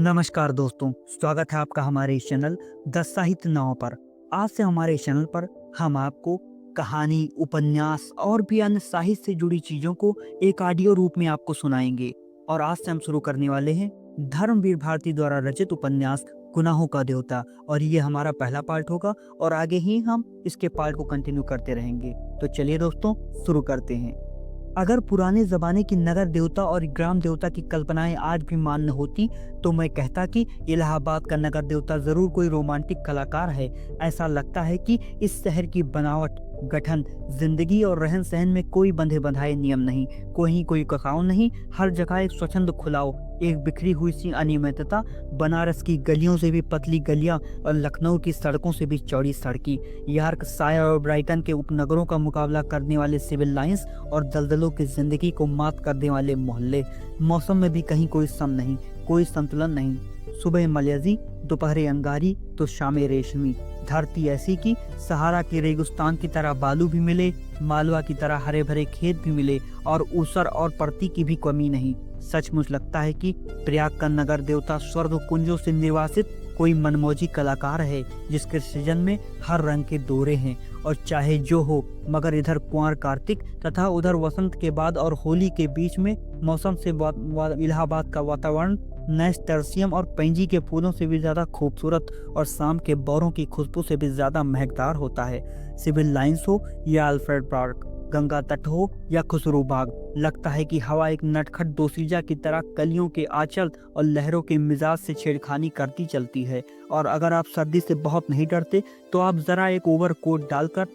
नमस्कार दोस्तों, स्वागत है आपका हमारे इस चैनल द साहित्य नाव पर। आज से हमारे इस चैनल पर हम आपको कहानी, उपन्यास और भी अन्य साहित्य से जुड़ी चीज़ों को एक ऑडियो रूप में आपको सुनाएंगे। और आज से हम शुरू करने वाले हैं धर्मवीर भारती द्वारा रचित उपन्यास गुनाहों का देवता। और ये हमारा पहला पार्ट होगा और आगे ही हम इसके पार्ट को कंटिन्यू करते रहेंगे। तो चलिए दोस्तों, शुरू करते हैं। अगर पुराने ज़माने की नगर देवता और ग्राम देवता की कल्पनाएं आज भी मान्य होती तो मैं कहता कि इलाहाबाद का नगर देवता ज़रूर कोई रोमांटिक कलाकार है। ऐसा लगता है कि इस शहर की बनावट, गठन, जिंदगी और रहन सहन में कोई बंधे बंधाए नियम नहीं, कोई कसाव नहीं। हर जगह एक स्वच्छंद खुलाव, एक बिखरी हुई सी अनियमितता। बनारस की गलियों से भी पतली गलियां और लखनऊ की सड़कों से भी चौड़ी सड़की, यॉर्कशायर और ब्राइटन के उपनगरों का मुकाबला करने वाले सिविल लाइंस और दलदलों की जिंदगी को मात करने वाले मोहल्ले। मौसम में भी कहीं कोई सम नहीं, कोई संतुलन नहीं। सुबह मलयजी, दोपहरे अंगारी तो शामें रेशमी। धरती ऐसी कि सहारा के रेगिस्तान की तरह बालू भी मिले, मालवा की तरह हरे भरे खेत भी मिले और ऊसर और परती की भी कमी नहीं। सचमुच लगता है कि प्रयाग का नगर देवता स्वर्ग कुंजों से निर्वासित कोई मनमौजी कलाकार है, जिसके सृजन में हर रंग के दोरे हैं। और चाहे जो हो, मगर इधर कुंवर कार्तिक तथा उधर वसंत के बाद और होली के बीच में मौसम से इलाहाबाद का वातावरण नैस्टर्सियम और पैंजी के फूलों से भी ज्यादा खूबसूरत और शाम के बौरों की खुशबू से भी ज्यादा महकदार होता है। सिविल लाइंस हो या अल्फ्रेड पार्क, गंगा तट हो या खुसरो बाग, लगता है कि हवा एक नटखट दोसीजा की तरह कलियों के आंचल और लहरों के मिजाज से छेड़खानी करती चलती है। और अगर आप सर्दी से बहुत नहीं डरते तो आप जरा एक ओवरकोट डालकर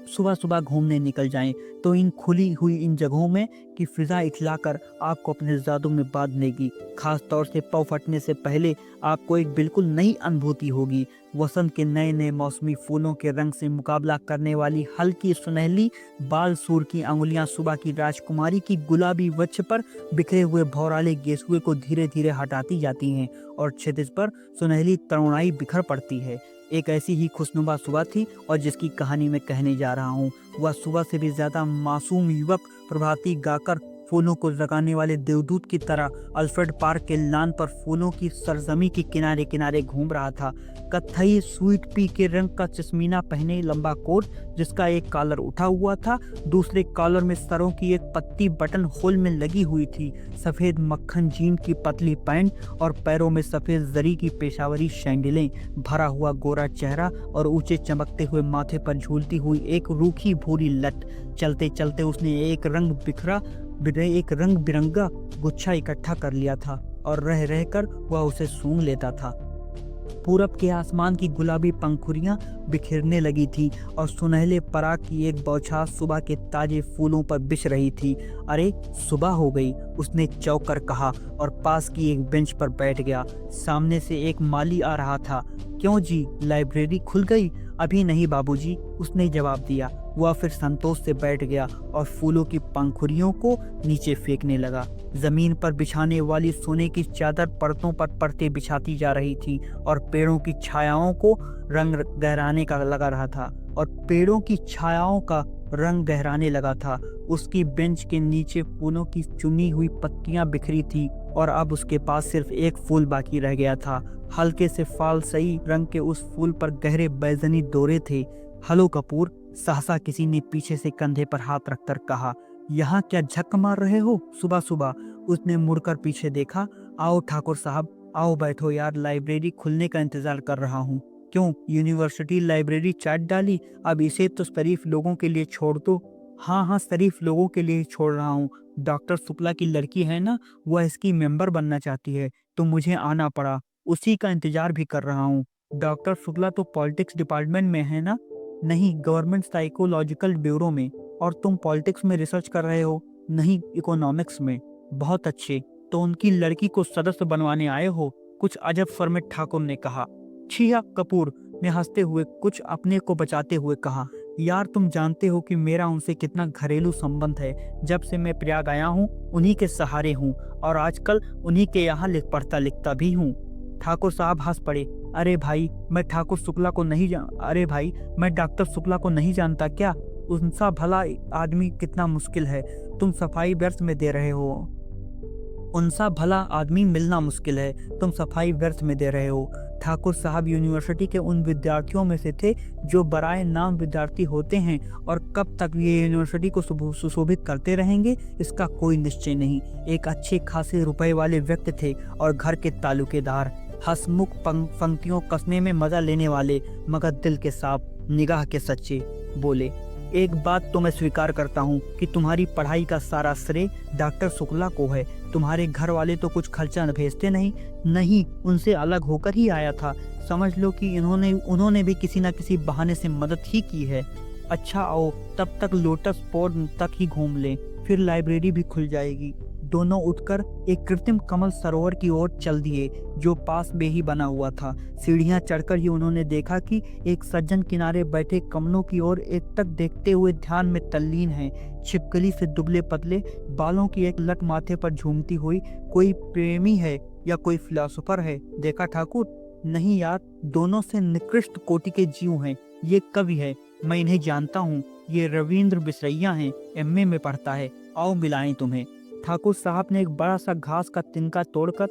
सुबह सुबह घूमने निकल जाएं तो इन खुली हुई इन जगहों में की फिजा इखलाकर आपको अपने जादू में बांध लेगी। खास तौर से पौ फटने से पहले आपको एक बिल्कुल नई अनुभूति होगी। वसंत के नए नए मौसमी फूलों के रंग से मुकाबला करने वाली हल्की सुनहली बाल सूर की अंगुलियां सुबह की राजकुमारी की गुलाबी वक्ष पर बिखरे हुए भौराले गेसुए को धीरे धीरे हटाती जाती हैं और क्षितिज पर सुनहली तरुणाई बिखर पड़ती है। एक ऐसी ही खुशनुमा सुबह थी और जिसकी कहानी मैं कहने जा रहा हूँ। वह सुबह से भी ज्यादा मासूम युवक प्रभाती गाकर फूलों को जगाने वाले देवदूत की तरह अल्फ्रेड पार्क के लान पर फूलों की सरजमी के किनारे किनारे घूम रहा था। कत्थई स्वीट पी के रंग का चश्मीना पहने लंबा कोट, जिसका एक कॉलर उठा हुआ था, दूसरे कॉलर में सरों की एक पत्ती बटन होल में लगी हुई थी, सफेद मक्खन जीन की पतली पैंट और पैरों में सफेद जरी की पेशावरी सैंडलें। भरा हुआ गोरा चेहरा और ऊंचे चमकते हुए माथे पर झूलती हुई एक रूखी भूरी लट। चलते चलते उसने एक रंग बिरंगा गुच्छा इकट्ठा कर लिया था और रह रहकर वह उसे सूंघ लेता था। पूरब के आसमान की गुलाबी पंखुड़ियां बिखरने लगी थी और सुनहले पराग की एक बौछार सुबह के ताजे फूलों पर बिछ रही थी। अरे सुबह हो गई, उसने चौंक कर कहा और पास की एक बेंच पर बैठ गया। सामने से एक माली आ रहा था। क्यों जी, लाइब्रेरी खुल गई? अभी नहीं बाबूजी, उसने जवाब दिया। वह फिर संतोष से बैठ गया और फूलों की पंखुड़ियों को नीचे फेंकने लगा। जमीन पर बिछाने वाली सोने की चादर परतों पर परतें बिछाती जा रही थी और पेड़ों की छायाओं को रंग गहराने का लगा था। उसकी बेंच के नीचे फूलों की चुनी हुई पत्तियां बिखरी थी और अब उसके पास सिर्फ एक फूल बाकी रह गया था। हल्के से फालसई रंग के उस फूल पर गहरे बैजनी डोरे थे। हेलो कपूर, सहसा किसी ने पीछे से कंधे पर हाथ रखकर कहा। यहाँ क्या झक मार रहे हो सुबह सुबह? उसने मुड़कर पीछे देखा। आओ ठाकुर साहब, आओ बैठो यार, लाइब्रेरी खुलने का इंतजार कर रहा हूँ। क्यों, यूनिवर्सिटी लाइब्रेरी चाट डाली? अब इसे तो शरीफ लोगों के लिए छोड़ दो। हाँ, शरीफ लोगों के लिए छोड़ रहा हूँ। डॉक्टर शुक्ला की लड़की है ना, वह इसकी मेंबर बनना चाहती है तो मुझे आना पड़ा। उसी का इंतजार भी कर रहा हूँ। डॉक्टर शुक्ला तो पॉलिटिक्स डिपार्टमेंट में है ना? नहीं, गवर्नमेंट साइकोलॉजिकल ब्यूरो में। और तुम पॉलिटिक्स में रिसर्च कर रहे हो? नहीं, इकोनॉमिक्स में। बहुत अच्छे, तो उनकी लड़की को सदस्य बनवाने आए हो? कुछ अजब स्वर में ठाकुर ने कहा। छिया, कपूर ने हंसते हुए कुछ अपने को बचाते हुए कहा। यार, तुम जानते हो कि मेरा उनसे कितना घरेलू संबंध है। जब से मैं प्रयाग आया हूँ उन्हीं के सहारे हूँ और आजकल उन्हीं के यहाँ पढ़ता लिखता भी हूँ। ठाकुर साहब हंस पड़े। अरे भाई, मैं डॉक्टर शुक्ला को नहीं जानता क्या? उनसा भला आदमी कितना मुश्किल है। तुम सफाई व्यर्थ में दे रहे हो। उनसा भला आदमी मिलना मुश्किल है, तुम सफाई व्यर्थ में दे रहे हो। ठाकुर साहब यूनिवर्सिटी के उन विद्यार्थियों में से थे जो बराए नाम विद्यार्थी होते हैं, और कब तक ये यूनिवर्सिटी को सुशोभित करते रहेंगे इसका कोई निश्चय नहीं। एक अच्छे खासे रुपए वाले व्यक्ति थे और घर के तालुकेदार, हंसमुख पंक्तियों कसने में मजा लेने वाले, मगर दिल के साफ, निगाह के सच्चे। बोले, एक बात तो मैं स्वीकार करता हूँ कि तुम्हारी पढ़ाई का सारा श्रेय डॉक्टर शुक्ला को है। तुम्हारे घर वाले तो कुछ खर्चा भेजते नहीं, उनसे अलग होकर ही आया था। समझ लो कि उन्होंने भी किसी न किसी बहाने से मदद ही की है। अच्छा आओ, तब तक लोटस पॉन्ड तक ही घूम लें, फिर लाइब्रेरी भी खुल जाएगी। दोनों उठकर एक कृत्रिम कमल सरोवर की ओर चल दिए जो पास में ही बना हुआ था। सीढ़ियां चढ़कर ही उन्होंने देखा कि एक सज्जन किनारे बैठे कमलों की ओर एकटक देखते हुए ध्यान में तल्लीन है। छिपकली से दुबले पतले बालों की एक लट माथे पर झूमती हुई कोई प्रेमी है या कोई फिलोसोफर है? देखा ठाकुर? नहीं यार, दोनों से निकृष्ट कोटि के जीव हैं। ये कवि है, मैं इन्हें जानता हूँ। ये रविंद्र बिसरैया हैं, एमए में पढ़ता है। आओ मिलाएं तुम्हें। ठाकुर साहब ने एक बड़ा सा घास का तिनका तोड़कर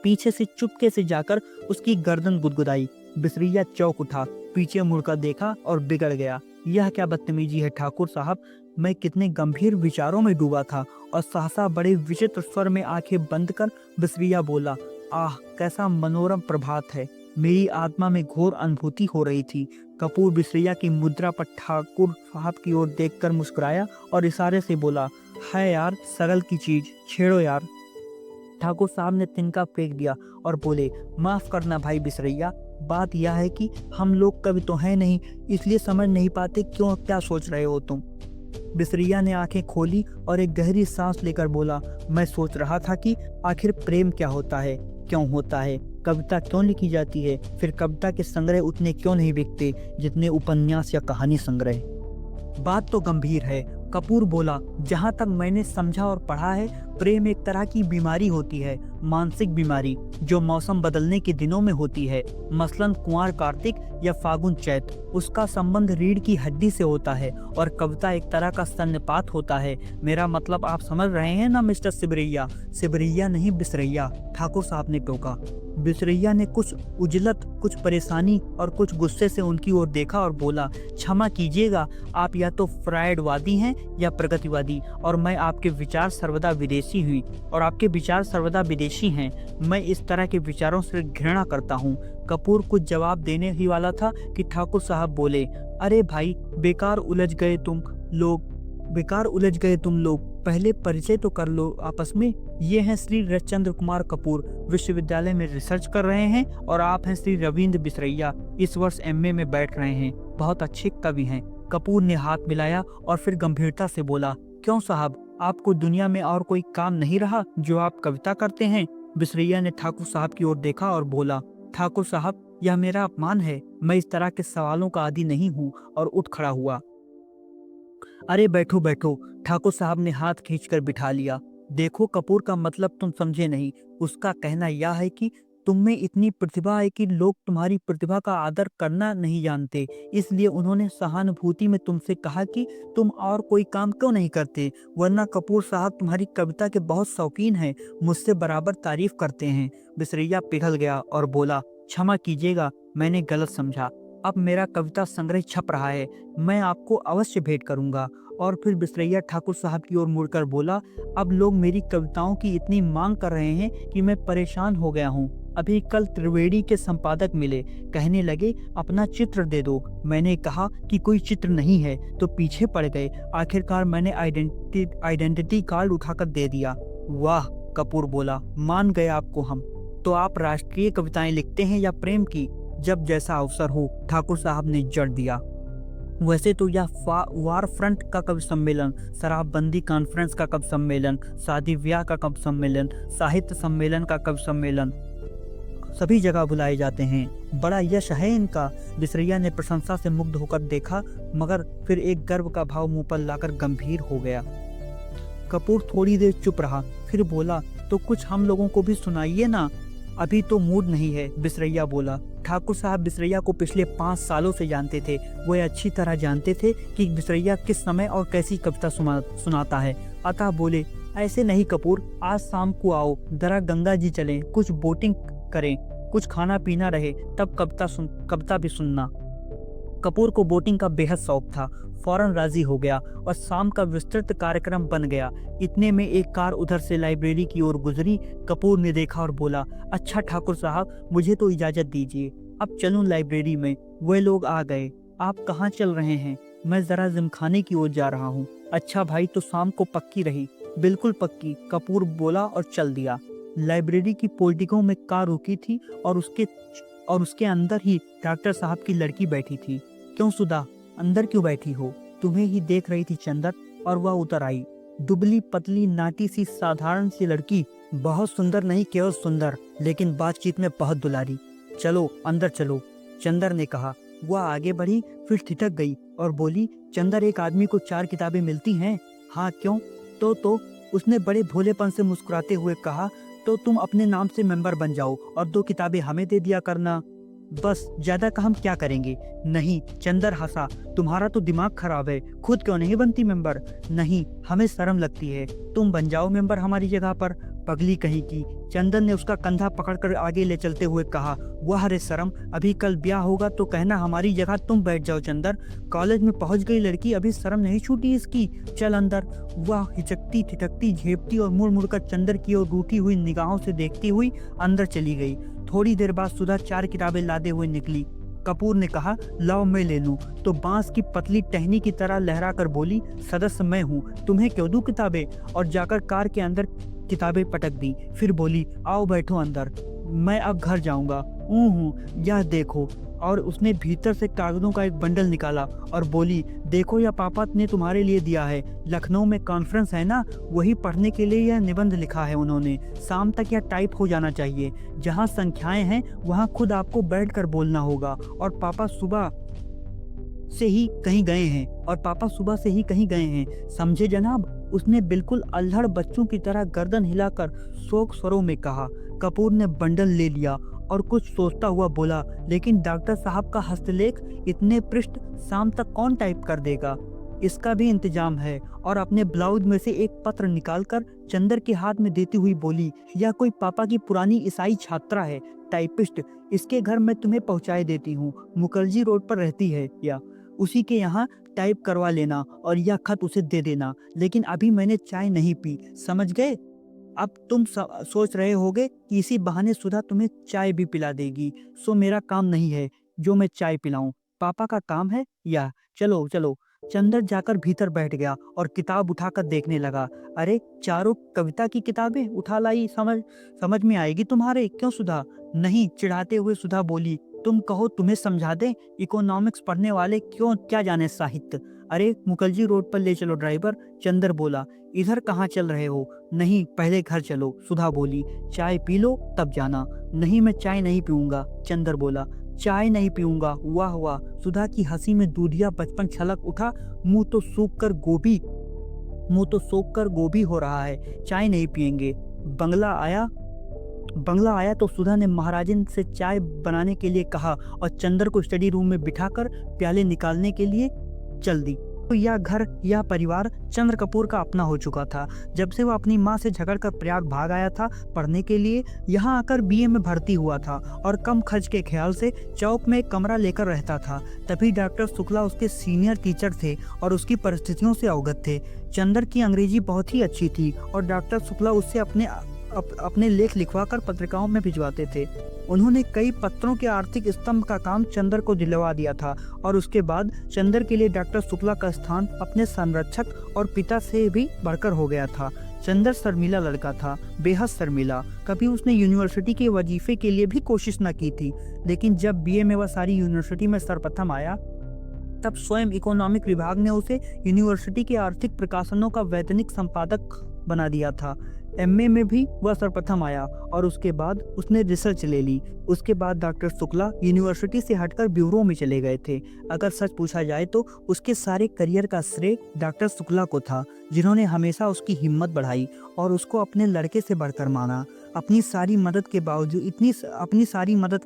पीछे से चुपके से जाकर उसकी गर्दन गुदगुदाई। बिसरैया चौंक उठा, पीछे मुड़कर देखा और बिगड़ गया। यह क्या बदतमीजी है ठाकुर साहब? मैं कितने गंभीर विचारों में डूबा था। और सहसा बड़े विचित्र स्वर में आंखें बंद कर बिसरैया बोला, आह कैसा मनोरम प्रभात है। मेरी आत्मा में घोर अनुभूति हो रही थी। कपूर बिसरैया की मुद्रा पर ठाकुर साहब की ओर देखकर मुस्कुराया और इशारे से बोला, है यार सरल की चीज, छेड़ो यार। ठाकुर साहब ने तिनका फेंक दिया और बोले, माफ करना भाई बिसरैया, बात यह है कि हम लोग कवि तो हैं नहीं, इसलिए समझ नहीं पाते क्यों क्या सोच रहे हो तुम। बिसरैया ने आंखें खोली और एक गहरी सांस लेकर बोला, मैं सोच रहा था कि आखिर प्रेम क्या होता है, क्यों होता है, कविता क्यों लिखी जाती है, फिर कविता के संग्रह उतने क्यों नहीं बिकते जितने उपन्यास या कहानी संग्रह। बात तो गंभीर है। कपूर बोला, जहाँ तक मैंने समझा और पढ़ा है, प्रेम एक तरह की बीमारी होती है, मानसिक बीमारी, जो मौसम बदलने के दिनों में होती है, मसलन कुंवार कार्तिक या फागुन चैत। उसका संबंध रीढ़ की हड्डी से होता है और कविता एक तरह का स्तन्यपात होता है। मेरा मतलब आप समझ रहे हैं ना मिस्टर सिबरैया? सिबरैया नहीं बिसरैया, ठाकुर साहब ने टोका। बिसरैया ने कुछ उजलत, कुछ परेशानी और कुछ गुस्से से उनकी ओर देखा और बोला, क्षमा कीजिएगा, आप या तो फ्रायडवादी हैं या प्रगतिवादी, और मैं आपके विचार सर्वदा विदेशी हुई और आपके विचार सर्वदा विदेशी हैं। मैं इस तरह के विचारों से घृणा करता हूँ। कपूर कुछ जवाब देने ही वाला था कि ठाकुर साहब बोले, अरे भाई बेकार उलझ गए तुम लोग, पहले परिचय तो कर लो आपस में। ये हैं श्री रविचंद्र कुमार कपूर, विश्वविद्यालय में रिसर्च कर रहे हैं, और आप हैं श्री रविंद्र बिसरैया, इस वर्ष एमए में बैठ रहे हैं, बहुत अच्छे कवि हैं। कपूर ने हाथ मिलाया और फिर गंभीरता से बोला, क्यों साहब, आपको दुनिया में और कोई काम नहीं रहा जो आप कविता करते हैं? बिसरैया ने ठाकुर साहब की ओर देखा और बोला, ठाकुर साहब यह मेरा अपमान है, मैं इस तरह के सवालों का आदी नहीं हूँ, और उठ खड़ा हुआ। अरे बैठो बैठो, ठाकुर साहब ने हाथ खींचकर बिठा लिया। देखो कपूर का मतलब तुम समझे नहीं। उसका कहना यह है कि तुम में इतनी प्रतिभा है कि लोग तुम्हारी प्रतिभा का आदर करना नहीं जानते, इसलिए उन्होंने सहानुभूति में तुमसे कहा कि तुम और कोई काम क्यों नहीं करते, वरना कपूर साहब तुम्हारी कविता के बहुत शौकीन हैं, मुझसे बराबर तारीफ करते हैं। बिसरैया पिघल गया और बोला, क्षमा कीजिएगा, मैंने गलत समझा। अब मेरा कविता संग्रह छप रहा है, मैं आपको अवश्य भेंट करूंगा। और फिर बिसरैया ठाकुर साहब की ओर मुड़कर बोला, अब लोग मेरी कविताओं की इतनी मांग कर रहे हैं कि मैं परेशान हो गया हूँ। अभी कल त्रिवेणी के संपादक मिले, कहने लगे अपना चित्र दे दो। मैंने कहा कि कोई चित्र नहीं है, तो पीछे पड़ गए। आखिरकार मैंने आइडेंटिटी कार्ड उठाकर दे दिया। वाह, कपूर बोला, मान गए आपको हम। तो आप राष्ट्रीय कविताएं लिखते हैं या प्रेम की? जब जैसा अवसर हो, ठाकुर साहब ने जड़ दिया। वैसे तो यह वार फ्रंट का कवि सम्मेलन, शराबबंदी कॉन्फ्रेंस का कवि सम्मेलन, शादी ब्याह का कवि सम्मेलन, साहित्य सम्मेलन का कवि सम्मेलन, सभी जगह बुलाए जाते हैं। बड़ा यश है इनका। बिसरैया ने प्रशंसा से मुग्ध होकर देखा, मगर फिर एक गर्व का भाव मुंह पर लाकर गंभीर हो गया। कपूर थोड़ी देर चुप रहा, फिर बोला, तो कुछ हम लोगों को भी सुनाइए ना। अभी तो मूड नहीं है, बिसरैया बोला। ठाकुर साहब बिसरैया को पिछले 5 सालों से जानते थे। वो अच्छी तरह जानते थे कि बिसरैया किस समय और कैसी कविता सुनाता है। अतः बोले, ऐसे नहीं कपूर, आज शाम को आओ, जरा गंगा जी चलें, कुछ बोटिंग करें, कुछ खाना पीना रहे, तब कविता भी सुनना। कपूर को बोटिंग का बेहद शौक था, फौरन राजी हो गया और शाम का विस्तृत कार्यक्रम बन गया। इतने में एक कार उधर से लाइब्रेरी की ओर गुजरी। कपूर ने देखा और बोला, अच्छा ठाकुर साहब, मुझे तो इजाजत दीजिए, अब चलूं लाइब्रेरी में। वे लोग आ गए। आप कहाँ चल रहे हैं? मैं जरा जिमखाने की ओर जा रहा हूँ। अच्छा भाई, तो शाम को पक्की रही? बिल्कुल पक्की, कपूर बोला और चल दिया। लाइब्रेरी की पोर्टिको में कार रुकी थी और उसके अंदर ही डॉक्टर साहब की लड़की बैठी थी। क्यों सुधा, अंदर क्यों बैठी हो? तुम्हें ही देख रही थी चंदर। और वह उतर आई। दुबली पतली नाटी सी साधारण सी लड़की, बहुत सुंदर नहीं, केवल सुंदर, लेकिन बातचीत में बहुत दुलारी। चलो अंदर चलो, चंदर ने कहा। वह आगे बढ़ी, फिर ठिठक गई और बोली, चंदर, एक आदमी को 4 किताबें मिलती हैं? हाँ, क्यों? तो उसने बड़े भोलेपन से मुस्कुराते हुए कहा, तो तुम अपने नाम से मेंबर बन जाओ और 2 किताबें हमें दे दिया करना। बस, ज्यादा का हम क्या करेंगे? नहीं, चंदर हंसा, तुम्हारा तो दिमाग खराब है, खुद क्यों नहीं बनती मेंबर? नहीं, हमें शर्म लगती है, तुम बन जाओ मेंबर हमारी जगह पर। पगली कहीं की। चंदन ने उसका कंधा पकड़कर आगे ले चलते हुए कहा, वाह रे शर्म, अभी कल ब्याह होगा तो कहना हमारी जगह तुम बैठ जाओ चंदर। कॉलेज में पहुंच गई लड़की, अभी शर्म नहीं छूटी इसकी, चल अंदर। वह हिचकती ठिठकती झेपती और मुड़ मुड़ कर चंदर की ओर रूठी हुई निगाहों से देखती हुई अंदर चली गई। थोड़ी देर बाद सुधा 4 किताबें लादे हुए निकली। कपूर ने कहा, लाओ मैं ले लूं, तो बांस की पतली टहनी की तरह लहरा कर बोली, सदस्य मैं हूँ, तुम्हें क्यों दूं किताबें? और जाकर कार के अंदर किताबें पटक दी। फिर बोली, आओ बैठो अंदर, मैं अब घर जाऊंगा। यह देखो। और उसने भीतर से कागजों का एक बंडल निकाला और बोली, देखो यह पापा ने तुम्हारे लिए दिया है, लखनऊ में कॉन्फ्रेंस है ना, वही पढ़ने के लिए यह निबंध लिखा है उन्होंने। शाम तक यह टाइप हो जाना चाहिए। जहाँ संख्याएं हैं वहाँ खुद आपको बैठकर बोलना होगा। और पापा सुबह से ही कहीं गए हैं, समझे जनाब? उसने बिल्कुल अल्हड़ बच्चों की तरह गर्दन हिलाकर शोक स्वरों में कहा। कपूर ने बंडल ले लिया और कुछ सोचता हुआ बोला, लेकिन डॉक्टर साहब का हस्तलेख, इतने पृष्ठ शाम तक कौन टाइप कर देगा? इसका भी इंतजाम है। और अपने ब्लाउज में से एक पत्र निकालकर चंदर के हाथ में देती हुई बोली, यह कोई पापा की पुरानी ईसाई छात्रा है, टाइपिस्ट। इसके घर मैं तुम्हें पहुंचाए देती हूँ, मुखर्जी रोड पर रहती है, या उसी के यहाँ टाइप करवा लेना और यह खत उसे दे देना। लेकिन अभी मैंने चाय नहीं पी, समझ गए? अब तुम सोच रहे होगे कि इसी बहाने सुधा तुम्हें चाय भी पिला देगी। सो मेरा काम नहीं है जो मैं चाय पिलाऊं, पापा का काम है। या चलो चलो। चंदर जाकर भीतर बैठ गया और किताब उठाकर देखने लगा। अरे, 4 कविता की किताबें उठा लाई, समझ में आएगी तुम्हारे? क्यों सुधा? नहीं, चिढ़ाते हुए सुधा बोली, तुम कहो तुम्हें समझा दे, इकोनॉमिक्स पढ़ने वाले क्यों क्या जाने साहित्य। अरे, मुखर्जी रोड पर ले चलो ड्राइवर। चंदर बोला, इधर कहाँ चल रहे हो? नहीं, पहले घर चलो। सुधा बोली, चाय पी लो तब जाना। नहीं, मैं चाय नहीं पीऊंगा। चंदर बोला, चाय नहीं पीऊंगा? वाह वाह। सुधा की हंसी में दूधिया बचपन छलक उठा। मुंह तो सूख कर गोभी हो रहा है, चाय नहीं पियेंगे। बंगला आया तो सुधा ने महाराजन से चाय बनाने के लिए कहा और चंदर को स्टडी रूम में बिठाकर प्याले निकालने के लिए चल दी। तो यह घर, यह परिवार चंद्र कपूर का अपना हो चुका था। जब से वह अपनी माँ से झगड़कर प्रयाग भाग आया था पढ़ने के लिए, यहाँ आकर बीए में भर्ती हुआ था और कम खर्च के ख्याल से चौक में एक कमरा लेकर रहता था। तभी डॉक्टर शुक्ला उसके सीनियर टीचर थे और उसकी परिस्थितियों से अवगत थे। चंदर की अंग्रेजी बहुत ही अच्छी थी और डॉक्टर शुक्ला उससे अपने लेख लिखवाकर पत्रिकाओं में भिजवाते थे। उन्होंने कई पत्रों के आर्थिक स्तंभ का काम चंदर को दिलवा दिया था और उसके बाद चंदर के लिए डॉक्टर शुक्ला का स्थान अपने संरक्षक और पिता से भी बढ़कर हो गया था। चंदर शर्मीला लड़का था, बेहद शर्मीला। कभी उसने यूनिवर्सिटी के वजीफे के लिए भी कोशिश न की थी, लेकिन जब बीए में वह सारी यूनिवर्सिटी में सर्वप्रथम आया, तब स्वयं इकोनॉमिक विभाग ने उसे यूनिवर्सिटी के आर्थिक प्रकाशनों का वैतनिक संपादक बना दिया था। एमए में भी वह सर्वप्रथम आया और उसके बाद उसने रिसर्च ले ली। उसके बाद डॉक्टर शुक्ला यूनिवर्सिटी से हटकर ब्यूरो में चले गए थे। अगर सच पूछा जाए तो उसके सारे करियर का श्रेय डॉक्टर शुक्ला को था, जिन्होंने हमेशा उसकी हिम्मत बढ़ाई और उसको अपने लड़के से बढ़कर माना। अपनी सारी मदद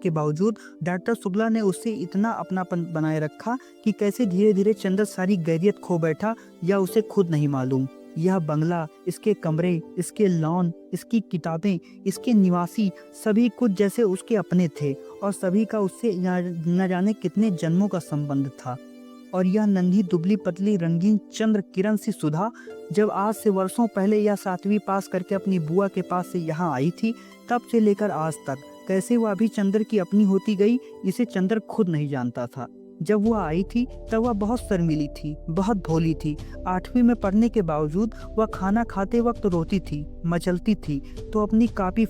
के बावजूद डॉक्टर शुक्ला ने उससे इतना अपनापन बनाए रखा कि कैसे धीरे धीरे चंदर सारी गैरियत खो बैठा, या उसे खुद नहीं मालूम। यह बंगला, इसके कमरे, इसके लॉन, इसकी किताबें, इसके निवासी सभी कुछ जैसे उसके अपने थे और सभी का उससे न जाने कितने जन्मों का संबंध था। और यह नन्ही दुबली पतली रंगीन चंद्र किरण सी सुधा जब आज से वर्षों पहले यह 7वीं पास करके अपनी बुआ के पास से यहाँ आई थी, तब से लेकर आज तक कैसे वह अभी चंद्र की अपनी होती गई, इसे चंद्र खुद नहीं जानता था। जब वह आई थी तब वह बहुत शर्मीली थी, बहुत भोली थी। 8वीं में पढ़ने के बावजूद वह खाना खाते वक्त रोती थी, मचलती थी, तो अपनी कापी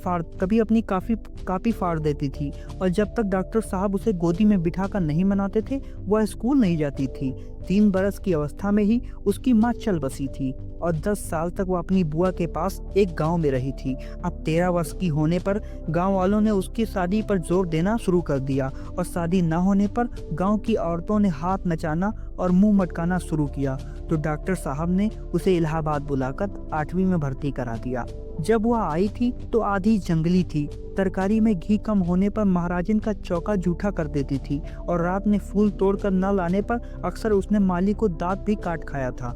फाड़ देती थी। और जब तक डॉक्टर साहब उसे गोदी में बिठाकर नहीं मनाते थे, वह स्कूल नहीं जाती थी। 3 बरस की अवस्था में ही उसकी माँ चल बसी थी और 10 साल तक वह अपनी बुआ के पास एक गांव में रही थी। अब 13 वर्ष की होने पर गांव वालों ने उसकी शादी पर जोर देना शुरू कर दिया और शादी न होने पर गांव की औरतों ने हाथ नचाना और मुंह मटकाना शुरू किया। तो डॉक्टर साहब ने उसे इलाहाबाद बुलाकर 8वीं में भर्ती करा दिया। जब वह आई थी तो आधी जंगली थी, तरकारी में घी कम होने पर महाराजन का चौका जूठा कर देती थी और रात में फूल तोड़कर न लाने पर अक्सर उसने माली को दांत भी काट खाया था।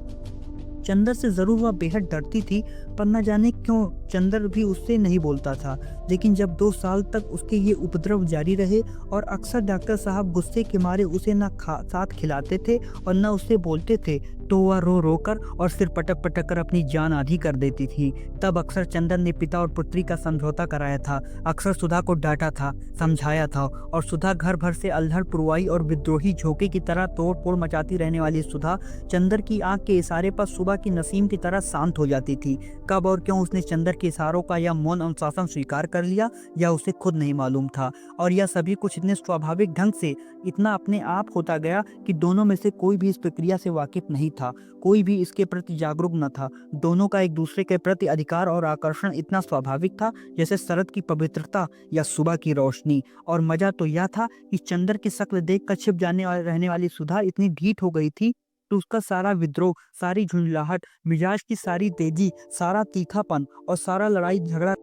चंदर से जरूर वह बेहद डरती थी, पर न जाने क्यों चंदर भी उससे नहीं बोलता था। लेकिन जब 2 साल तक उसके ये उपद्रव जारी रहे और अक्सर डॉक्टर साहब गुस्से के मारे उसे साथ खिलाते थे और न उससे बोलते थे, तो वह रो रो कर और सिर पटक पटक कर अपनी जान आधी कर देती थी। तब अक्सर चंदर ने पिता और पुत्री का समझौता कराया था, अक्सर सुधा को डांटा था, समझाया था। और सुधा घर भर से अल्हड़ पुरवाई और विद्रोही झोंके की तरह तोड़ फोड़ मचाती रहने वाली सुधा चंदर की आंख के इशारे पर सुबह की नसीम की तरह शांत हो जाती थी। कब और क्यों उसने चंदर के इशारों का यह मौन अनुशासन स्वीकार कर लिया, यह उसे खुद नहीं मालूम था। और यह सभी कुछ इतने स्वाभाविक ढंग से, इतना अपने आप होता गया कि दोनों में से कोई भी इस प्रक्रिया से वाकिफ नहीं था, कोई भी इसके प्रति जागरूक न था। दोनों का एक दूसरे के प्रति अधिकार और आकर्षण इतना स्वाभाविक था जैसे शरद की पवित्रता या सुबह की रोशनी। और मजा तो यह था कि चंदर की शक्ल देखकर छिप जाने रहने वाली सुधा इतनी ढीठ हो गई थी तो उसका सारा विद्रोह, सारी झुंझलाहट, मिजाज की सारी तेजी, सारा तीखापन और सारा लड़ाई झगड़ा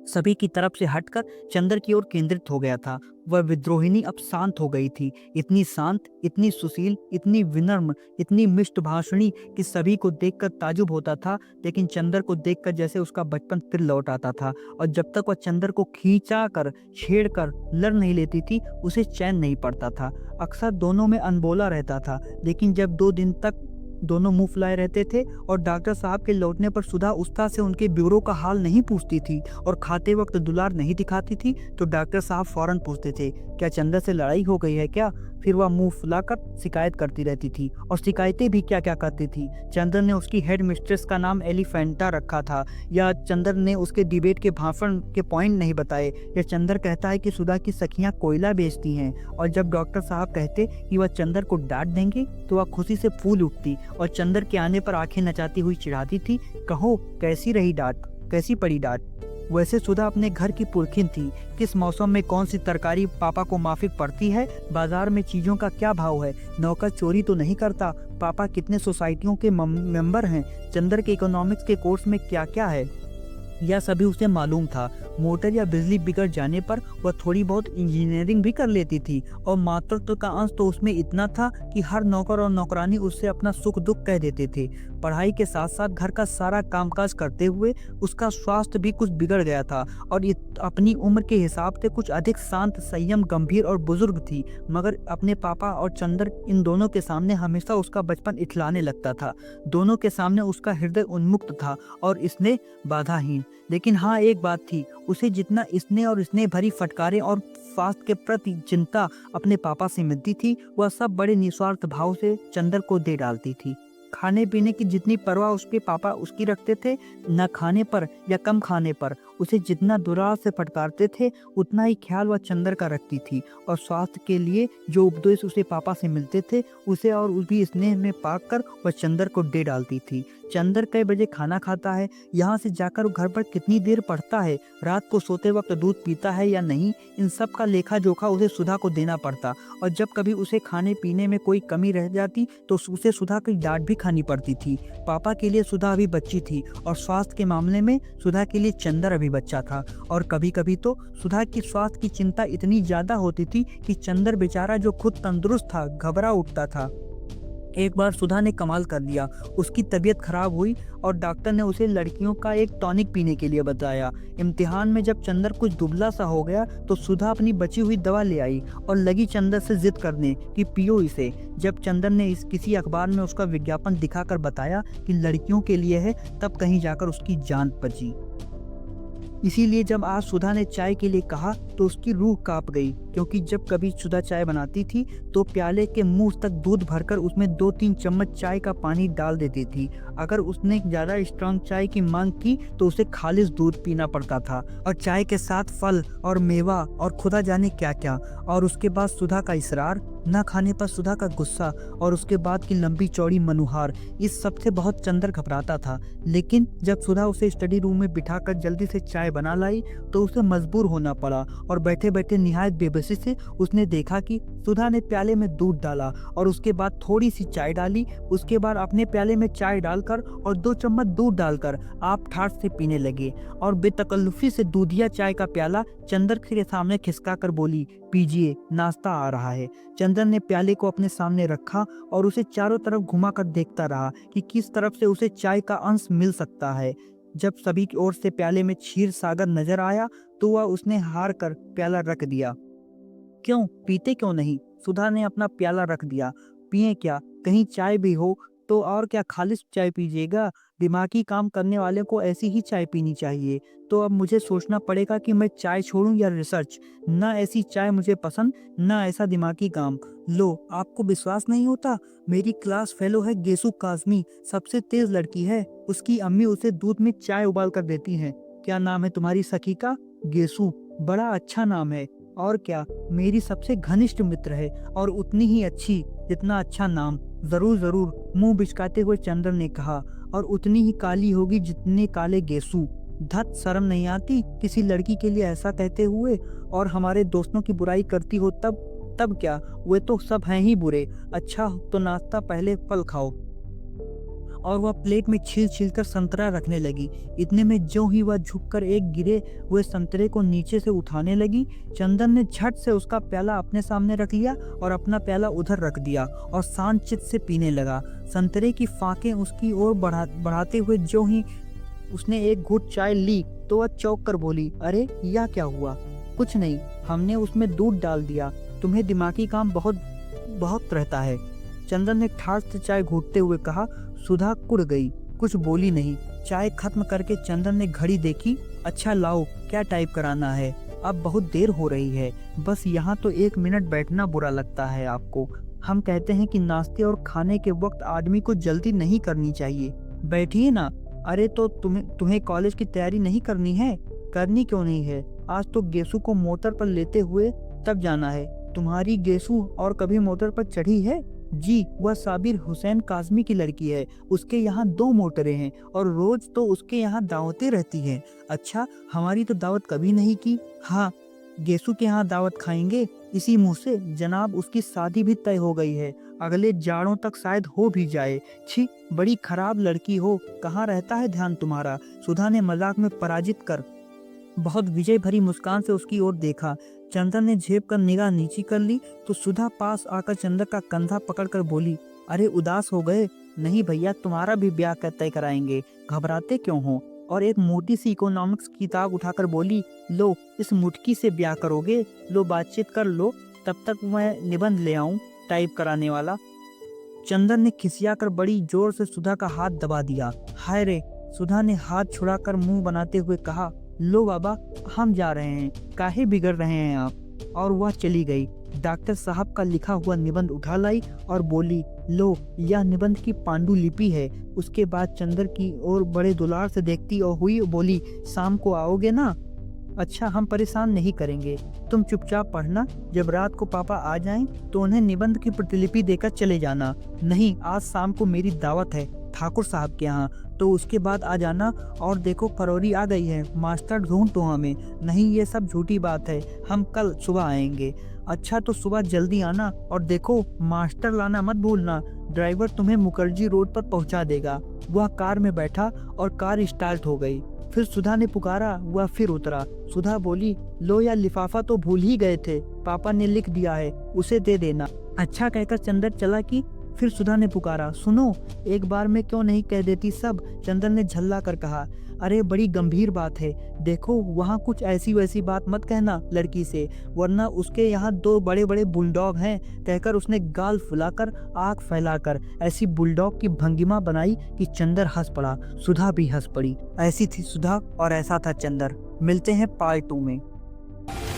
सभी की तरफ से हटकर चंदर की ओर केंद्रित हो गया था। वह विद्रोहिणी अब शांत हो गई थी, इतनी शांत, इतनी सुशील, इतनी विनम्र, इतनी मिष्ट भाषणी कि सभी को देखकर ताजुब होता था। लेकिन चंदर को देखकर जैसे उसका बचपन फिर लौट आता था। और जब तक वह चंदर को खींचा कर, छेड़ कर लड़ नहीं लेती थी, उसे चैन नहीं पड़ता था। अक्सर दोनों में अनबोला रहता था। लेकिन जब 2 दिन तक दोनों मुंह फुलाए रहते थे और डॉक्टर साहब के लौटने पर सुधा उत्साह से उनके ब्यूरो का हाल नहीं पूछती थी और खाते वक्त दुलार नहीं दिखाती थी, तो डॉक्टर साहब फौरन पूछते थे, क्या चंदर से लड़ाई हो गई है क्या? फिर वह मुंह फुलाकर शिकायत करती रहती थी। और शिकायतें भी क्या क्या करती थी। चंदर ने उसकी हेड मिस्ट्रेस का नाम एलिफेंटा रखा था, या चंदर ने उसके डिबेट के भाषण के पॉइंट नहीं बताए, या चंदर कहता है कि सुधा की सखियां कोयला बेचती हैं। और जब डॉक्टर साहब कहते कि वह चंदर को डांट देंगे तो वह खुशी से फूल उठती और चंदर के आने पर आंखें नचाती हुई चिढ़ाती थी, कहो कैसी रही डांट, कैसी पड़ी डांट। वैसे सुधा अपने घर की पुरखिन थी। किस मौसम में कौन सी तरकारी पापा को माफिक पड़ती है, बाजार में चीजों का क्या भाव है, नौकर चोरी तो नहीं करता, पापा कितने सोसाइटियों के मेंबर हैं, चंदर के इकोनॉमिक्स के कोर्स में क्या क्या है, यह सभी उसे मालूम था। मोटर या बिजली बिगड़ जाने पर वह थोड़ी बहुत इंजीनियरिंग भी कर लेती थी और मातृत्व का अंश तो उसमें इतना था कि हर नौकर और नौकरानी उससे अपना सुख दुख कह देते थे। पढ़ाई के साथ साथ घर का सारा कामकाज करते हुए उसका स्वास्थ्य भी कुछ बिगड़ गया था और ये अपनी उम्र के हिसाब से कुछ अधिक शांत, संयम, गंभीर और बुजुर्ग थी। मगर अपने पापा और चंदर, इन दोनों के सामने हमेशा उसका बचपन इठलाने लगता था। दोनों के सामने उसका हृदय उन्मुक्त था और इसने बाधाहीन। लेकिन हाँ, एक बात थी, उसे जितना स्नेह भरी फटकारें और स्वास्थ्य के प्रति चिंता अपने पापा से मिलती थी, वह सब बड़े निस्वार्थ भाव से चंदर को दे डालती थी। खाने पीने की जितनी परवाह उसके पापा उसकी रखते थे, न खाने पर या कम खाने पर उसे जितना दुलार से फटकारते थे, उतना ही ख्याल वह चंदर का रखती थी। और स्वास्थ्य के लिए जो उपदेश उसे पापा से मिलते थे, उसे और उस भी स्नेह में पाक कर वह चंदर को दे डालती थी। चंदर कई बजे खाना खाता है, यहाँ से जाकर घर पर कितनी देर पढ़ता है, रात को सोते वक्त दूध पीता है या नहीं, इन सब का लेखा जोखा उसे सुधा को देना पड़ता। और जब कभी उसे खाने पीने में कोई कमी रह जाती तो उसे सुधा की डांट भी खानी पड़ती थी। पापा के लिए सुधा अभी बच्ची थी और स्वास्थ्य के मामले में सुधा के लिए चंदर अभी बच्चा था। और कभी कभी तो सुधा की स्वास्थ्य की चिंता इतनी ज्यादा होती थी कि चंदर बेचारा, जो खुद तंदुरुस्त था, घबरा उठता था एक बार सुधा ने कमाल कर दिया। उसकी तबीयत खराब हुई और डॉक्टर ने उसे लड़कियों का एक टॉनिक पीने के लिए बताया। इम्तिहान में जब चंदर कुछ दुबला सा हो गया तो सुधा अपनी बची हुई दवा ले आई और लगी चंदर से जिद करने कि पियो इसे। जब चंदर ने इस किसी अखबार में उसका विज्ञापन दिखाकर बताया कि लड़कियों के लिए है, तब कहीं जाकर उसकी जान बची। इसीलिए जब आज सुधा ने चाय के लिए कहा तो उसकी रूह कांप गई, क्योंकि जब कभी सुधा चाय बनाती थी तो प्याले के मुंह तक दूध भरकर उसमें 2-3 चम्मच चाय का पानी डाल देती थी। अगर उसने ज़्यादा स्ट्रांग चाय की मांग की तो उसे खालिस दूध पीना पड़ता था, और चाय के साथ फल और मेवा और खुदा जाने क्या क्या। और उसके बाद सुधा का इसरार, न खाने पर सुधा का गुस्सा, और उसके बाद की लंबी चौड़ी मनुहार, इस सब से बहुत चंदर घबराता था। लेकिन जब सुधा उसे स्टडी रूम में बिठाकर जल्दी से चाय बना लाई तो उसे मजबूर होना पड़ा, और बैठे बैठे निहायत बेबसी से उसने देखा कि सुधा ने प्याले में दूध डाला और उसके बाद थोड़ी सी चाय डाली। उसके बाद अपने प्याले में चाय डालकर और 2 चम्मच दूध डालकर आप ठाठ से पीने लगे, और बेतकल्लुफी से दूधिया चाय का प्याला चंदर के सामने खिसका कर बोली, पीजिए, नाश्ता आ रहा है। चंदर ने प्याले को अपने सामने रखा और उसे चारों तरफ घुमाकर देखता रहा कि किस तरफ से उसे चाय का अंश मिल सकता है। जब सभी की ओर से प्याले में क्षीर सागर नजर आया तो वह उसने हार कर प्याला रख दिया। क्यों पीते क्यों नहीं? सुधा ने अपना प्याला रख दिया। पिए क्या? कहीं चाय भी हो तो, और क्या खालिस चाय पीजिएगा? दिमागी काम करने वाले को ऐसी ही चाय पीनी चाहिए। तो अब मुझे सोचना पड़ेगा कि मैं चाय छोड़ूं या रिसर्च। ना ऐसी चाय मुझे पसंद, ना ऐसा दिमागी काम। लो, आपको विश्वास नहीं होता? मेरी क्लास फेलो है गेसू काजमी, सबसे तेज लड़की है। उसकी अम्मी उसे दूध में चाय उबाल कर देती हैं। क्या नाम है तुम्हारी सखी का? गेसू। बड़ा अच्छा नाम है। और क्या, मेरी सबसे घनिष्ठ मित्र है, और उतनी ही अच्छी जितना अच्छा नाम। जरूर जरूर, मुंह बिचकाते हुए चंदर ने कहा, और उतनी ही काली होगी जितने काले गेसू। धत, शर्म नहीं आती किसी लड़की के लिए ऐसा कहते हुए? और हमारे दोस्तों की बुराई करती हो तब क्या? वे तो सब हैं ही बुरे। अच्छा तो नाश्ता पहले फल खाओ। और वह प्लेट में छील छील कर संतरा रखने लगी। इतने में ज्यों ही वह झुककर एक गिरे हुए संतरे को नीचे से उठाने लगी, चंदन ने झट से उसका प्याला अपने सामने रख लिया और अपना प्याला उधर रख दिया और शांत चित्त से पीने लगा। संतरे की फांकें उसकी ओर बढ़ाते हुए ज्यों ही उसने एक घूंट चाय ली तो वह चौंक कर बोली, अरे यह क्या हुआ? कुछ नहीं, हमने उसमें दूध डाल दिया। तुम्हें दिमागी काम बहुत बहुत रहता है। चंदन ने ठाठ से चाय घूंटते हुए कहा। सुधा कुड़ गई, कुछ बोली नहीं। चाय खत्म करके चंदन ने घड़ी देखी। अच्छा लाओ, क्या टाइप कराना है? अब बहुत देर हो रही है। बस यहाँ तो 1 मिनट बैठना बुरा लगता है आपको। हम कहते हैं कि नाश्ते और खाने के वक्त आदमी को जल्दी नहीं करनी चाहिए। बैठिए ना। अरे तो तुम्हें कॉलेज की तैयारी नहीं करनी है? करनी क्यों नहीं है? आज तो गेसू को मोटर पर लेते हुए तब जाना है। तुम्हारी गेसू और कभी मोटर पर चढ़ी है? जी, वह साबिर हुसैन काजमी की लड़की है। उसके यहाँ 2 मोटरें हैं और रोज तो उसके यहाँ दावतें रहती हैं। अच्छा, हमारी तो दावत कभी नहीं की। हाँ, गेसू के यहाँ दावत खाएंगे। इसी मुंह से जनाब उसकी शादी भी तय हो गई है। अगले जाड़ों तक शायद हो भी जाए। छी, बड़ी खराब लड़की हो। कहाँ रहता है ध्यान तुम्हारा? सुधा ने मजाक में पराजित कर बहुत विजय भरी मुस्कान से उसकी ओर देखा। चंदन ने झेप कर निगाह नीची कर ली तो सुधा पास आकर चंदर का कंधा पकड़कर बोली, अरे उदास हो गए? नहीं भैया, तुम्हारा भी ब्याह तय कराएंगे, घबराते क्यों हो? और एक मोटी सी इकोनॉमिक्स किताब उठाकर बोली, लो इस मुटकी से ब्याह करोगे? लो बातचीत कर लो, तब तक मैं निबंध ले आऊं टाइप कराने वाला। चंदन ने खिसियाकर बड़ी जोर से सुधा का हाथ दबा दिया। हाय रे! सुधा ने हाथ छुड़ाकर मुंह बनाते हुए कहा, लो बाबा, हम जा रहे हैं, काहे बिगड़ रहे हैं आप? और वह चली गई। डॉक्टर साहब का लिखा हुआ निबंध उठा लाई और बोली, लो यह निबंध की पांडुलिपि है। उसके बाद चंदर की ओर बड़े दुलार से देखती और हुई बोली, शाम को आओगे ना? अच्छा, हम परेशान नहीं करेंगे, तुम चुपचाप पढ़ना। जब रात को पापा आ जाएं तो उन्हें निबंध की प्रतिलिपि देकर चले जाना। नहीं, आज शाम को मेरी दावत है ठाकुर साहब के यहाँ, तो उसके बाद आ जाना। और देखो फरवरी आ गई है, मास्टर ढूंढ दो हमें। नहीं, ये सब झूठी बात है, हम कल सुबह आएंगे। अच्छा तो सुबह जल्दी आना, और देखो मास्टर लाना मत भूलना। ड्राइवर तुम्हें मुखर्जी रोड पर पहुंचा देगा। वह कार में बैठा और कार स्टार्ट हो गई। फिर सुधा ने पुकारा, वह फिर उतरा। सुधा बोली, लो यार, लिफाफा तो भूल ही गए थे, पापा ने लिख दिया है, उसे दे देना। अच्छा कहकर चंदर चला कि फिर सुधा ने पुकारा, सुनो, एक बार में क्यों नहीं कह देती सब। चंदन ने झल्ला कर कहा, अरे बड़ी गंभीर बात है, देखो वहाँ कुछ ऐसी वैसी बात मत कहना लड़की से, वरना उसके यहाँ 2 बड़े बड़े बुलडॉग हैं। कहकर उसने गाल फुलाकर आंख फैलाकर ऐसी बुलडॉग की भंगिमा बनाई कि चंदर हंस पड़ा, सुधा भी हंस पड़ी। ऐसी थी सुधा और ऐसा था चंदर। मिलते हैं पार्ट 2 में।